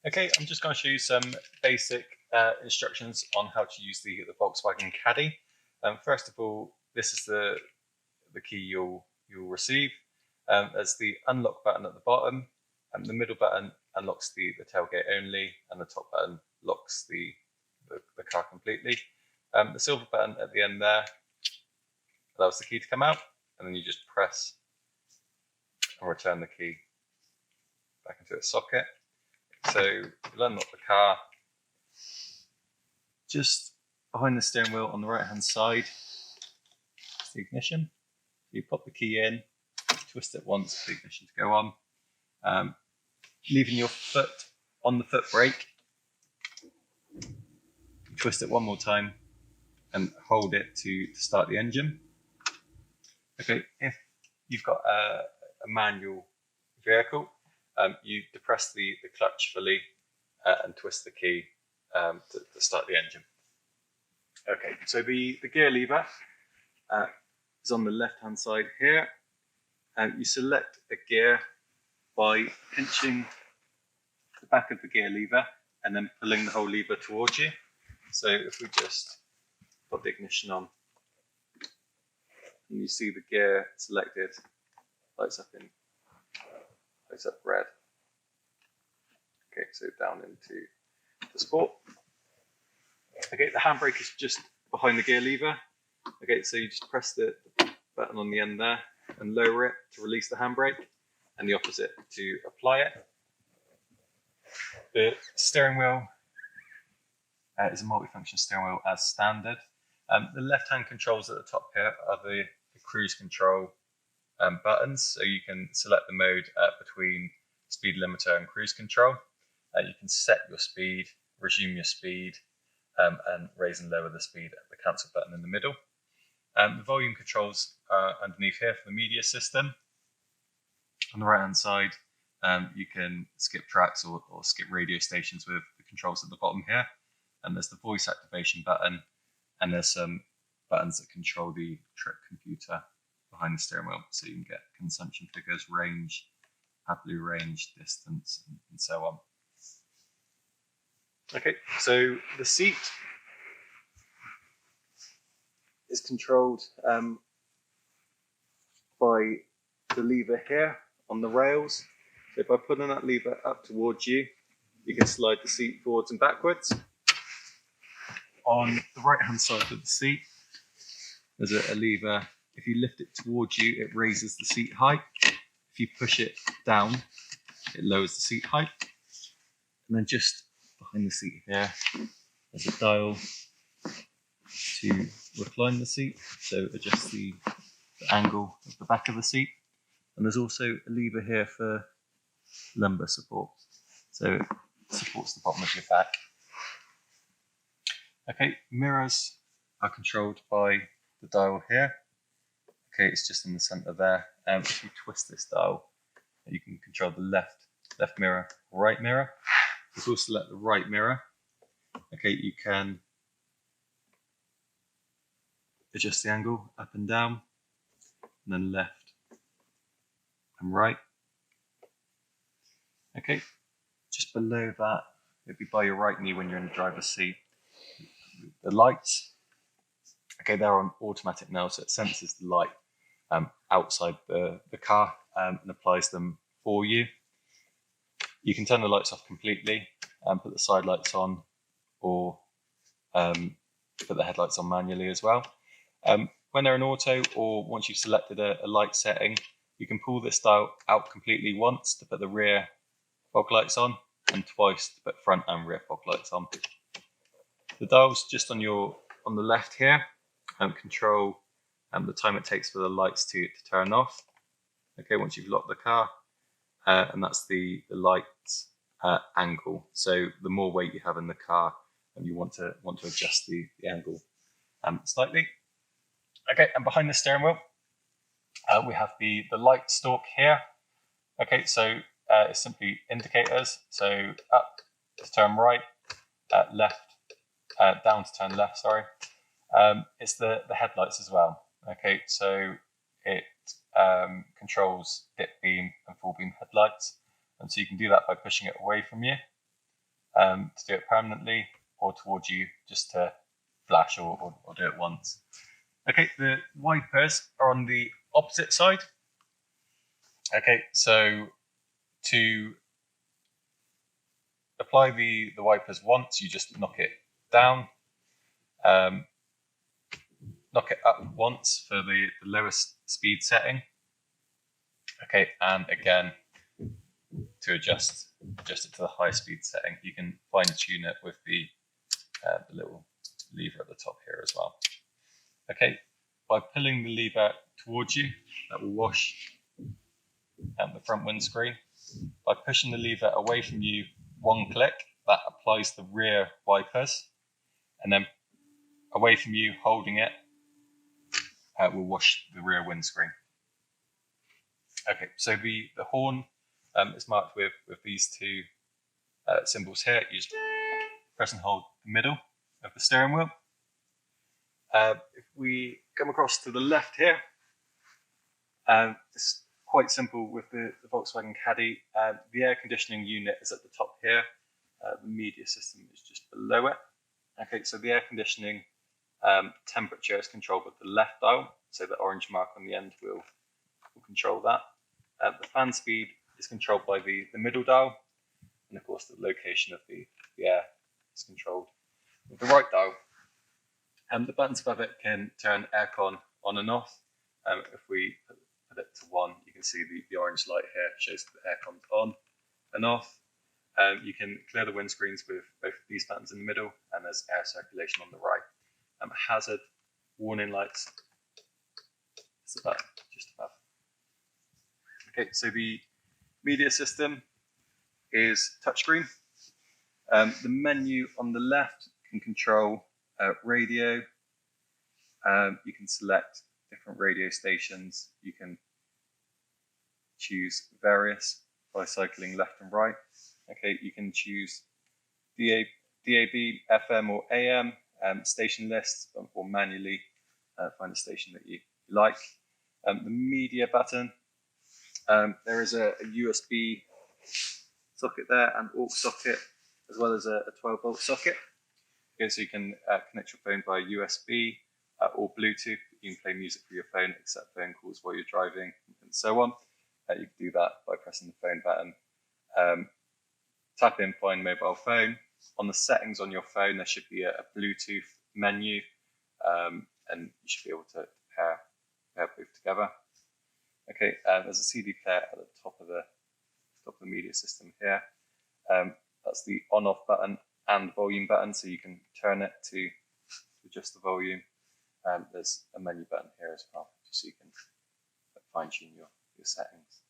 Okay, I'm just going to show you some basic instructions on how to use the Volkswagen Caddy. First of all, this is the key you'll receive. There's the unlock button at the bottom, and the middle button unlocks the tailgate only, and the top button locks the car completely. The silver button at the end there allows the key to come out, and then you just press and return the key back into its socket. So you'll unlock the car. Just behind the steering wheel on the right hand side is the ignition. You pop the key in, twist it once for the ignition to go on. Leaving your foot on the foot brake, twist it one more time and hold it to start the engine. Okay, if you've got a manual vehicle, you depress the clutch fully and twist the key to start the engine. Okay, so the gear lever is on the left hand side here. You select a gear by pinching the back of the gear lever and then pulling the whole lever towards you. So if we just put the ignition on and you see the gear selected, lights up red. Okay, so down into the sport. Okay, the handbrake is just behind the gear lever. Okay, so you just press the button on the end there and lower it to release the handbrake, and the opposite to apply it. The steering wheel is a multifunction steering wheel as standard. The left-hand controls at the top here are the cruise control buttons, so you can select the mode between speed limiter and cruise control. You can set your speed, resume your speed, and raise and lower the speed at the cancel button in the middle. The volume controls are underneath here for the media system. On the right hand side, you can skip tracks or skip radio stations with the controls at the bottom here. And there's the voice activation button, and there's some buttons that control the trip computer behind the steering wheel, so you can get consumption figures, range, AdBlue range, distance, and so on. Okay, so the seat is controlled by the lever here on the rails. So by putting that lever up towards you, you can slide the seat forwards and backwards. On the right hand side of the seat, there's a lever. If you lift it towards you, it raises the seat height. If you push it down, it lowers the seat height. And then just behind the seat here, there's a dial to recline the seat, so adjust the angle of the back of the seat. And there's also a lever here for lumbar support, so it supports the bottom of your back. Okay, mirrors are controlled by the dial here. Okay, it's just in the center there. If you twist this dial, you can control the left mirror, right mirror. If you select the right mirror, okay, you can adjust the angle up and down, and then left and right. Okay, just below that, it'd be by your right knee when you're in the driver's seat. The lights, okay, they're on automatic now, so it senses the light outside the car and applies them for you. You can turn the lights off completely and put the side lights on, or put the headlights on manually as well. When they're in auto, or once you've selected a light setting, you can pull this dial out completely once to put the rear fog lights on, and twice to put front and rear fog lights on. The dials just on the left here control the time it takes for the lights to turn off. Okay, once you've locked the car, and that's the light angle. So the more weight you have in the car, and you want to adjust the angle slightly. Okay, and behind the steering wheel, we have the light stalk here. Okay, so it's simply indicators. So up to turn right, left, down to turn left, sorry. It's the headlights as well. Okay, so it controls dip beam and full beam headlights. And so you can do that by pushing it away from you. to do it permanently, or towards you just to flash or do it once. Okay, the wipers are on the opposite side. Okay, so to apply the wipers once, you just knock it down, knock it up once for the lowest speed setting. Okay, and again, to adjust it to the high speed setting. You can fine tune it with the little lever at the top here as well. Okay, by pulling the lever towards you, that will wash the front windscreen. By pushing the lever away from you one click, that applies the rear wipers, and then away from you holding it will wash the rear windscreen. Okay, so the horn is marked with these two symbols here. You just press and hold the middle of the steering wheel. If we come across to the left here, it's quite simple with the Volkswagen Caddy. The air conditioning unit is at the top here. The media system is just below it. Okay, so the air conditioning temperature is controlled with the left dial, so the orange mark on the end will control that. The fan speed is controlled by the middle dial, and of course the location of the air is controlled with the right dial. The buttons above it can turn aircon on and off. If we put it to 1, you can see the orange light here shows that the aircon's on and off. You can clear the windscreens with both of these buttons in the middle, and there's air circulation on the right. Hazard warning lights is above, just above. Okay, so the media system is touchscreen. The menu on the left can control radio. You can select different radio stations. You can choose various by cycling left and right. Okay, you can choose DAB, FM or AM, station lists, or manually find a station that you like. The media button, there is a USB socket there, and aux socket, as well as a 12-volt socket. Okay, so you can connect your phone by USB or Bluetooth. You can play music for your phone, accept phone calls while you're driving, and so on. You can do that by pressing the phone button. Tap in Find Mobile Phone. On the settings on your phone, there should be a Bluetooth menu, and you should be able to pair both together. Okay, there's a CD player at the top of the media system here. That's the on-off button and volume button, so you can turn it to adjust the volume. There's a menu button here as well, just so you can fine-tune your settings.